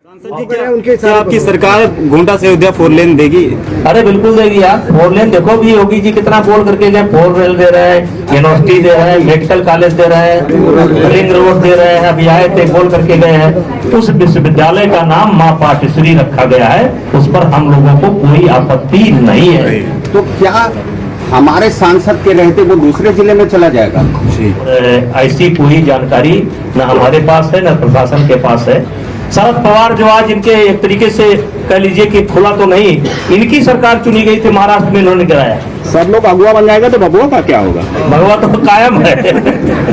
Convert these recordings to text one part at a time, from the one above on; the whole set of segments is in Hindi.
सांसद जी क्या आपकी सरकार गोंडा से अयोध्या 4 लेन देगी? अरे बिल्कुल देगी यार। 4 लेन देखो भी योगी जी कितना बोल करके गए, 4 रेल दे रहे हैं, यूनिवर्सिटी दे रहे हैं, मेडिकल कॉलेज दे रहे हैं, रिंग रोड दे रहे हैं, अभी आए थे बोल करके गए हैं। उस विश्वविद्यालय का नाम माँ पाटश्री रखा गया है, उस पर हम लोगों को कोई आपत्ति नहीं है। तो क्या हमारे सांसद के रहते वो दूसरे जिले में चला जाएगा? ऐसी कोई जानकारी न हमारे पास है न प्रशासन के पास है। शरद पवार जो आज इनके एक तरीके से कह लीजिए कि खुला तो नहीं, इनकी सरकार चुनी गई थी, महाराष्ट्र में इन्होंने गिराया। सब लोग अगुआ बन जाएगा तो बबुआ का क्या होगा? भगवा तो कायम है,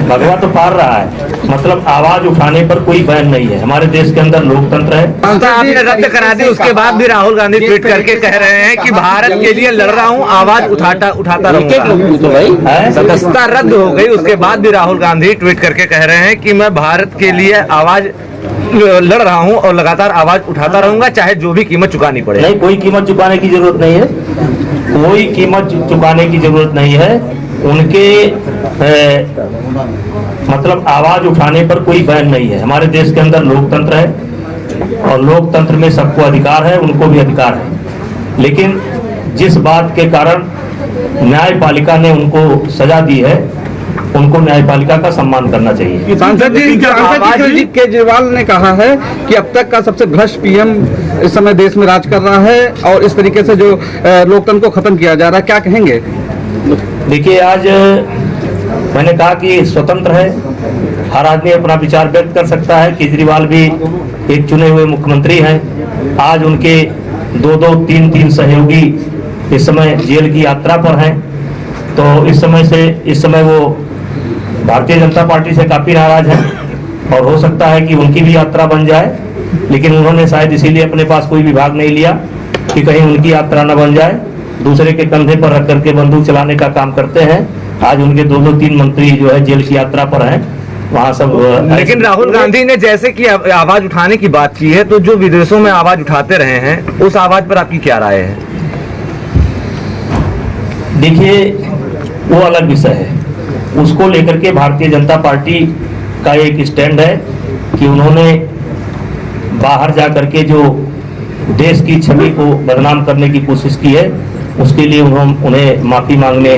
भगवा तो पार रहा है। मतलब आवाज उठाने पर कोई बैन नहीं है। हमारे देश के अंदर लोकतंत्र है। आपने रद्द करा दी, उसके बाद भी राहुल गांधी ट्वीट करके कह रहे हैं कि भारत के लिए लड़ रहा हूं, आवाज उठाता रहूंगा। सदस्यता रद्द हो गई, उसके बाद भी राहुल गांधी ट्वीट करके कह रहे हैं कि मैं भारत के लिए आवाज लड़ रहा हूं और लगातार आवाज उठाता रहूंगा, चाहे जो भी कीमत चुकानी पड़े। नहीं, कोई कीमत चुकाने की जरूरत नहीं है, कोई कीमत चुकाने की जरूरत नहीं है। उनके मतलब आवाज उठाने पर कोई बैन नहीं है। हमारे देश के अंदर लोकतंत्र है और लोकतंत्र में सबको अधिकार है, उनको भी अधिकार है। लेकिन जिस बात के कारण न्यायपालिका ने उनको सजा दी है, उनको न्यायपालिका का सम्मान करना चाहिए। सांसद जी केजरीवाल ने कहा है कि अब तक का सबसे भ्रष्ट पीएम इस समय देश में राज कर रहा है और इस तरीके से जो लोकतंत्र को खत्म किया जा रहा है, क्या कहेंगे? देखिए, आज मैंने कहा कि स्वतंत्र है, हर आदमी अपना विचार व्यक्त कर सकता है। केजरीवाल भी एक चुने हुए मुख्यमंत्री हैं। आज उनके 2-3 सहयोगी इस समय जेल की यात्रा पर हैं, तो इस समय वो भारतीय जनता पार्टी से काफी नाराज हैं और हो सकता है कि उनकी भी यात्रा बन जाए। लेकिन उन्होंने शायद इसीलिए अपने पास कोई विभाग नहीं लिया कि कहीं उनकी यात्रा न बन जाए। दूसरे के कंधे पर रख करके बंदूक चलाने का काम करते हैं। आज उनके 2-3 मंत्री जो है जेल की यात्रा पर हैं, वहाँ सब। लेकिन राहुल गांधी ने जैसे कि आवाज उठाने की बात की है, तो जो विदेशों में आवाज उठाते रहे हैं, उस आवाज पर आपकी क्या राय है? देखिए, वो अलग विषय है। उसको लेकर के भारतीय जनता पार्टी का एक स्टैंड है कि उन्होंने बाहर जा करके जो देश की छवि को बदनाम करने की कोशिश की है, उसके लिए उन्हें माफी मांगने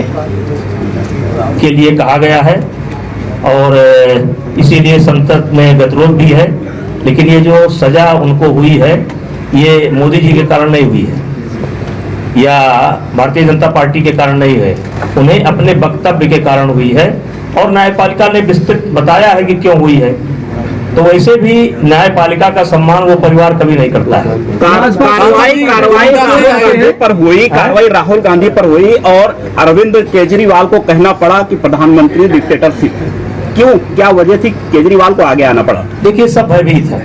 के लिए कहा गया है और इसीलिए संसद में गतिरोध भी है। लेकिन ये जो सजा उनको हुई है, ये मोदी जी के कारण नहीं हुई है या भारतीय जनता पार्टी के कारण नहीं है, उन्हें अपने वक्तव्य के कारण हुई है और न्यायपालिका ने विस्तृत बताया है कि क्यों हुई है। तो वैसे भी न्यायपालिका का सम्मान वो परिवार कभी नहीं करता है। कार्रवाई राहुल गांधी पर हुई और अरविंद केजरीवाल को कहना पड़ा कि प्रधानमंत्री डिक्टेटरशिप। क्यों, क्या वजह थी केजरीवाल को आगे आना पड़ा? देखिए, सब भयभीत है,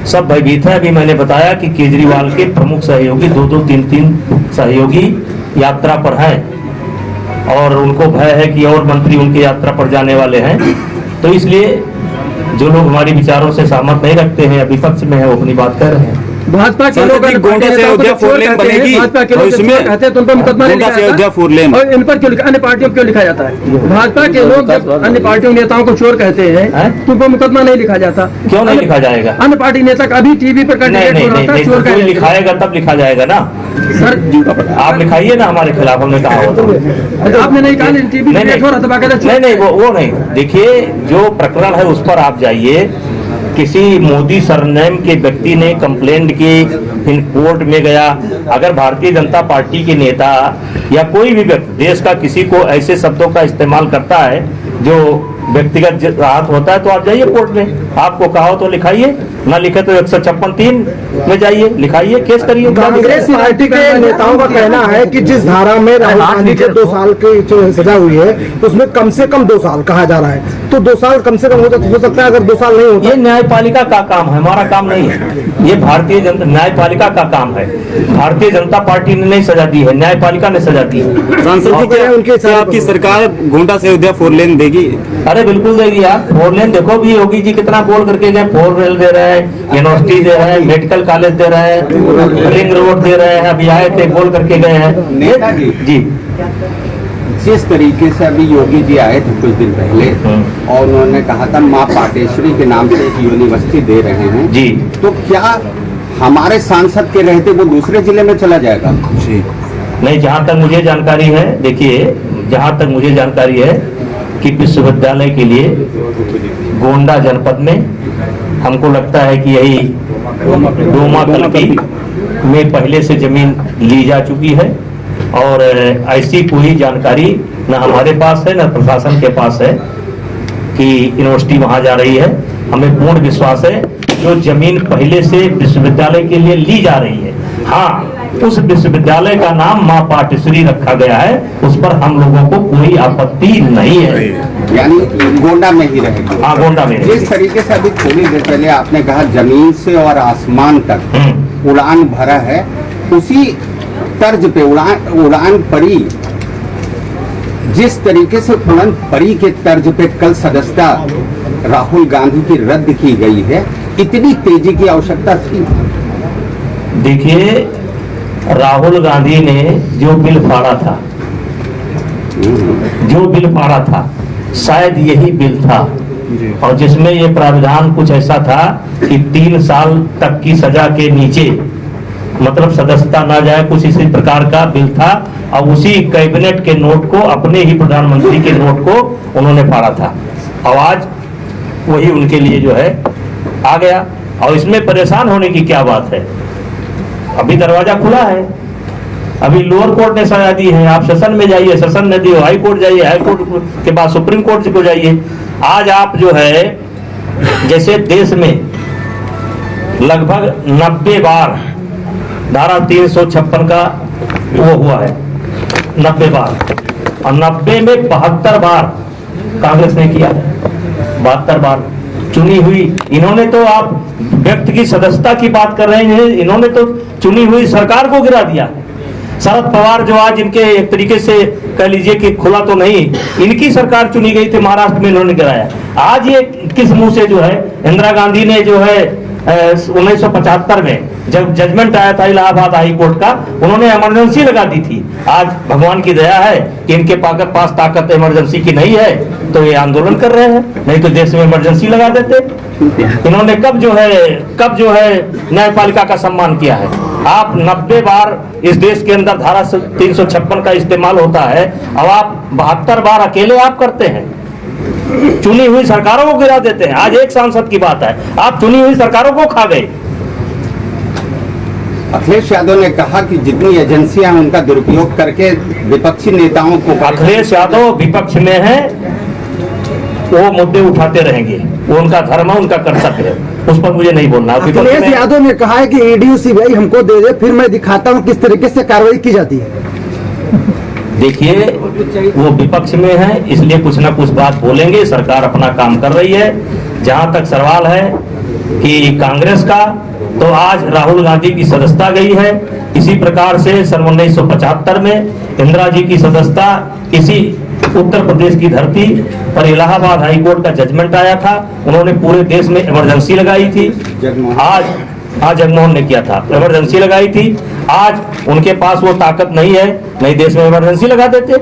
सब भयभीत है। अभी मैंने बताया कि केजरीवाल के प्रमुख सहयोगी 2-3 सहयोगी यात्रा पर हैं और उनको भय है कि और मंत्री उनकी यात्रा पर जाने वाले हैं। तो इसलिए जो लोग हमारे विचारों से सहमत नहीं रखते हैं या विपक्ष में है, वो अपनी बात कह रहे हैं। भाजपा के लोग गोंडा से अयोध्या 4 लेन बनेगी, तो इसमें कहते हैं तो उन पर मुकदमा नहीं लिखा अयोध्या 4 लेन, और इन पर क्यों अन्य पार्टियों क्यों लिखा जाता है? भाजपा के लोग जब अन्य पार्टियों नेताओं को चोर कहते हैं तो उन पर मुकदमा नहीं लिखा जाता। क्यों नहीं लिखा जाएगा? अन्य पार्टी नेता अभी टीवी पर नहीं, लिखाएगा तब लिखा जाएगा ना सर। आप लिखाइए ना हमारे खिलाफ, हमने कहा होता। आपने नहीं कहा टीवी नहीं, वो नहीं। देखिए, जो प्रकरण है उस पर आप जाइए। किसी मोदी सरनेम के व्यक्ति ने कंप्लेंट की, इन कोर्ट में गया। अगर भारतीय जनता पार्टी के नेता या कोई भी व्यक्ति देश का किसी को ऐसे शब्दों का इस्तेमाल करता है जो व्यक्तिगत आहत होता है, तो आप जाइए कोर्ट में। आपको कहा हो तो लिखाइए, ना लिखे तो 156(3) में जाइए, लिखाइए, केस करिए। कांग्रेस पार्टी के नेताओं का कहना है कि जिस धारा में राहुल गांधी को 2 साल की जो सजा हुई है, उसमें कम से कम 2 साल कहा जा रहा है। तो 2 साल कम से कम हो सकता है, अगर 2 साल नहीं होता। ये न्यायपालिका का काम है, हमारा काम नहीं है। ये भारतीय जनता न्यायपालिका का काम है। भारतीय जनता पार्टी ने नहीं सजा दी है, न्यायपालिका ने सजा दी है। सांसद जी क्या आपकी सरकार गोंडा से अयोध्या 4 लेन देगी? अरे बिल्कुल देगी यार। 4 लेन देखो भी योगी जी कितना बोल करके गए, 4 रेल दे रहे हैं, यूनिवर्सिटी दे रहे हैं, मेडिकल कॉलेज दे रहे हैं, रिंग रोड दे रहे हैं, अभी आए थे बोल करके गए हैं। जी, जिस तरीके से अभी योगी जी आए थे कुछ दिन पहले और उन्होंने कहा था माँ पाटेश्वरी के नाम से एक यूनिवर्सिटी दे रहे हैं जी, तो क्या हमारे सांसद के रहते वो दूसरे जिले में चला जाएगा? जी नहीं, जहाँ तक मुझे जानकारी है, देखिए जहाँ तक मुझे जानकारी है कि विश्वविद्यालय के लिए गोंडा जनपद में हमको लगता है कि यही डोमा कल्पी में पहले से जमीन ली जा चुकी है और ऐसी कोई जानकारी न हमारे पास है न प्रशासन के पास है कि यूनिवर्सिटी वहां जा रही है। हमें पूर्ण विश्वास है जो जमीन पहले से विश्वविद्यालय के लिए ली जा रही है, हाँ उस विश्वविद्यालय का नाम माँ पाटेश्वरी रखा गया है, उस पर हम लोगों को कोई आपत्ति नहीं है। यानी गोंडा में ही रहेगा? हाँ गोंडा में। जिस तरीके से अभी थोड़ी देर पहले आपने कहा जमीन से और आसमान तक उड़ान भरा है, उसी तर्ज पे उड़ान पड़ी, जिस तरीके से उड़ान पड़ी के तर्ज पे कल सदस्यता राहुल गांधी की रद्द की गई है, इतनी तेजी की आवश्यकता थी? देखिए राहुल गांधी ने जो बिल फाड़ा था शायद यही बिल था और जिसमें ये प्रावधान कुछ ऐसा था कि 3 साल तक की सजा के नीचे मतलब सदस्यता ना जाए, कुछ इसी प्रकार का बिल था और उसी कैबिनेट के नोट को, अपने ही प्रधानमंत्री के नोट को उन्होंने फाड़ा था और आज वही उनके लिए जो है आ गया। और इसमें परेशान होने की क्या बात है, अभी दरवाजा खुला है, अभी लोअर कोर्ट ने सजा दी है, आप सेशन में जाइए, सेशन ने दी, हाई कोर्ट जाइए, हाई कोर्ट के बाद सुप्रीम कोर्ट को जाइए। आज आप जो है जैसे देश में लगभग 90 बार धारा 356 का वो हुआ है, 90 बार, और 90 में 72 बार कांग्रेस ने किया, 72 बार चुनी हुई। इन्होंने तो, आप व्यक्ति की सदस्यता की बात कर रहे हैं, इन्होंने तो चुनी हुई सरकार को गिरा दिया। शरद पवार जो आज इनके एक तरीके से कह लीजिए कि खुला तो नहीं, इनकी सरकार चुनी गई थी, महाराष्ट्र में इन्होंने गिराया। आज ये किस मुंह से जो है, इंदिरा गांधी ने जो है 1975 में जब जजमेंट आया था इलाहाबाद हाई कोर्ट का, उन्होंने इमरजेंसी लगा दी थी। आज भगवान की दया है कि इनके पास ताकत इमरजेंसी की नहीं है तो ये आंदोलन कर रहे हैं, नहीं तो देश में इमरजेंसी लगा देते। इन्होंने कब जो है न्यायपालिका का सम्मान किया है। आप 90 बार इस देश के अंदर धारा 356 का इस्तेमाल होता है, अब आप 72 बार अकेले आप करते हैं, चुनी हुई सरकारों को गिरा देते हैं। आज एक सांसद की बात है, आप चुनी हुई सरकारों को खा गए। अखिलेश यादव ने कहा कि जितनी एजेंसियां हैं उनका दुरुपयोग करके विपक्षी नेताओं को, अखिलेश यादव विपक्ष में है, वो मुद्दे उठाते रहेंगे, वो उनका धर्म है, उनका कर्तव्य है, उस पर मुझे नहीं बोलना। अखिलेश यादव ने कहा है कि ईडी सीबीआई हमको दे दे, फिर मैं दिखाता हूँ किस तरीके से कार्रवाई की जाती है। देखिए वो विपक्ष में है, इसलिए कुछ ना कुछ बात बोलेंगे, सरकार अपना काम कर रही है। जहां तक सवाल है कि कांग्रेस का, तो आज राहुल गांधी की सदस्यता गई है। इसी प्रकार से सन 1975 में इंदिरा जी की सदस्यता इसी उत्तर प्रदेश की धरती पर इलाहाबाद हाई कोर्ट का जजमेंट आया था, उन्होंने पूरे देश में इमरजेंसी लगाई थी। आज जगमोहन ने किया था, इमरजेंसी लगाई थी। आज उनके पास वो ताकत नहीं है, नहीं देश में इमरजेंसी लगा देते।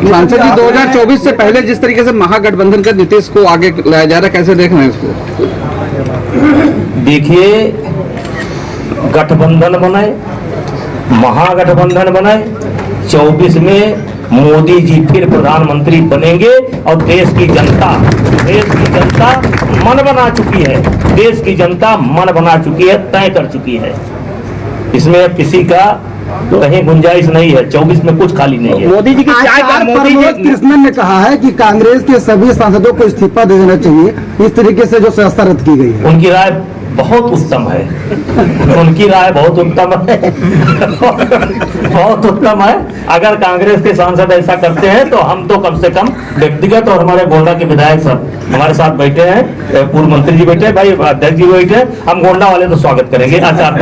सांसद जी 2024 से पहले जिस तरीके से महागठबंधन का नीतीश को आगे लाया जा रहा है, कैसे देख रहे हैं इसको? देखिए गठबंधन बनाए, महागठबंधन बनाए, 24 में मोदी जी फिर प्रधानमंत्री बनेंगे और देश की जनता मन बना चुकी है, देश की जनता मन बना चुकी है, तय कर चुकी है। इसमें अब किसी का कहीं गुंजाइश नहीं है, 24 में कुछ खाली नहीं है। मोदी जी की कृष्णन ने कहा है कि कांग्रेस के सभी सांसदों को इस्तीफा दे देना चाहिए, इस तरीके से जो सदस्यता रद्द की गई है। उनकी राय बहुत उत्तम है, उनकी राय बहुत उत्तम है बहुत उत्तम है। अगर कांग्रेस के सांसद ऐसा करते हैं तो हम तो कम से कम व्यक्तिगत, और हमारे गोंडा के विधायक सब हमारे साथ बैठे हैं, पूर्व मंत्री जी बैठे हैं, भाई अध्यक्ष जी बैठे हैं, हम गोंडा वाले तो स्वागत करेंगे आचार्य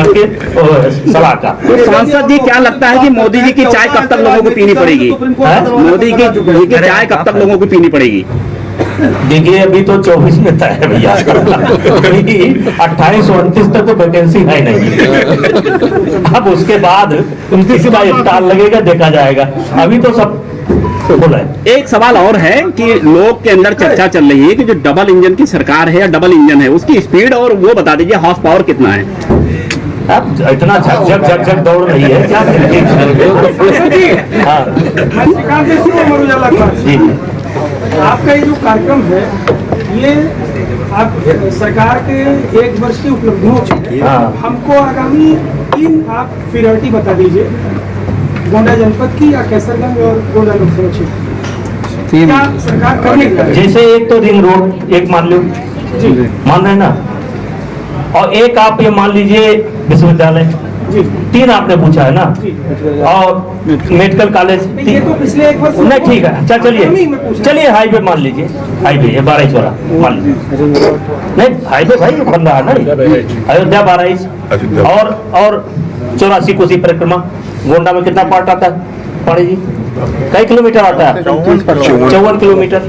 के सलाह का। सांसद जी क्या लगता है कि मोदी जी की चाय कब तक लोगों को पीनी पड़ेगी? मोदी की चाय कब तक लोगों को पीनी पड़ेगी? देखिए अभी तो 24 में तय है भैया, 28-29 तक तो वैकेंसी है नहीं। अब उसके बाद 29 का स्टाल लगेगा, देखा जाएगा। अभी तो सब बोला है। एक सवाल और है कि लोग के अंदर चर्चा चल रही है कि जो डबल इंजन की सरकार है या डबल इंजन है, उसकी स्पीड और वो बता दीजिए, हॉर्स पावर कितना है? अब इतना झक दौड़ रही है क्या? हाँ जी, आपका ये जो कार्यक्रम है, ये आप सरकार के 1 वर्ष की उपलब्धियों की, हाँ। हमको आगामी 3 आप प्रायोरिटी बता दीजिए, गोंडा जनपद की या कैसरगंज और गोंडा लोकसभा क्षेत्र, क्या सरकार करने का है? जैसे एक तो रिंग रोड, एक मान लो, मान रहे ना, और एक आप ये मान लीजिए विश्वविद्यालय, 3 आपने पूछा है ना, और मेडिकल कॉलेज, ये तो पिछले 1 वर्ष नहीं ठीक है, अच्छा चलिए हाईवे मान लीजिए, हाईवे ये 22 मान लीजिए, नहीं हाईवे भाई बन रहा है ना, अयोध्या 22 और 84 कोसी परिक्रमा। गोंडा में कितना पार्ट आता है पाणी जी? कई किलोमीटर आता है? 54 किलोमीटर,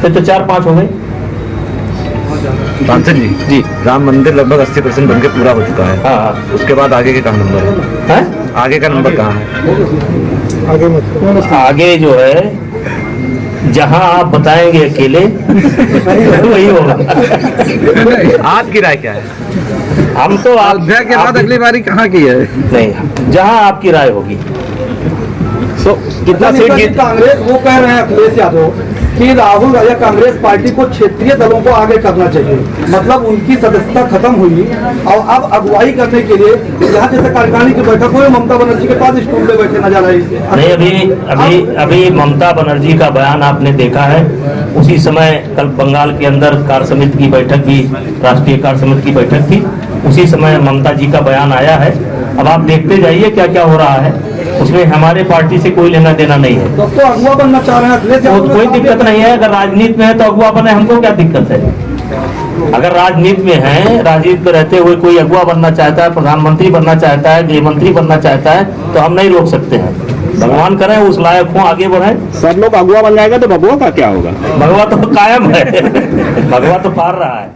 फिर तो 4-5 हो गए। सांसद जी, राम मंदिर लगभग 80% बनके पूरा हो चुका है। हाँ, उसके बाद आगे के कहाँ नंबर है? आगे का नंबर कहाँ है? आगे जो है जहां आप बताएंगे अकेले वही होगा। आपकी राय क्या है? हम तो अयोध्या के बाद अगली बारी कहाँ की है? नहीं, जहां आपकी राय होगी। कितना सीट जीत? कांग्रेस वो कह रहे हैं अखिलेश यादव कि राहुल या कांग्रेस पार्टी को क्षेत्रीय दलों को आगे करना चाहिए, मतलब उनकी सदस्यता खत्म हुई और अब अगुवाई करने के लिए यहाँ जैसे कार्यकारिणी की बैठक हुई, ममता बनर्जी के पास स्टूल पे बैठे नजर आई। नहीं, अभी ममता बनर्जी का बयान आपने देखा है, उसी समय कल बंगाल के अंदर कार्य समिति की बैठक भी, राष्ट्रीय कार्य समिति की बैठक थी, उसी समय ममता जी का बयान आया है। अब आप देखते जाइए क्या क्या हो रहा है, उसमें हमारे पार्टी से कोई लेना देना नहीं है। तो अगुवा बनना चाह रहे हैं अखिलेश यादव? कोई दिक्कत नहीं है, अगर राजनीति में है तो अगुवा बने, हमको क्या दिक्कत है? अगर राजनीति में है, राजनीति में रहते हुए कोई अगुवा बनना चाहता है, प्रधानमंत्री बनना चाहता है, गृह मंत्री बनना चाहता है, तो हम नहीं रोक सकते हैं। भगवान करें उस लायक हो, आगे बढ़े। सब लोग अगुवा बन जाएगा तो भगवा का क्या होगा? भगवा तो कायम है, भगवा तो पार रहा है।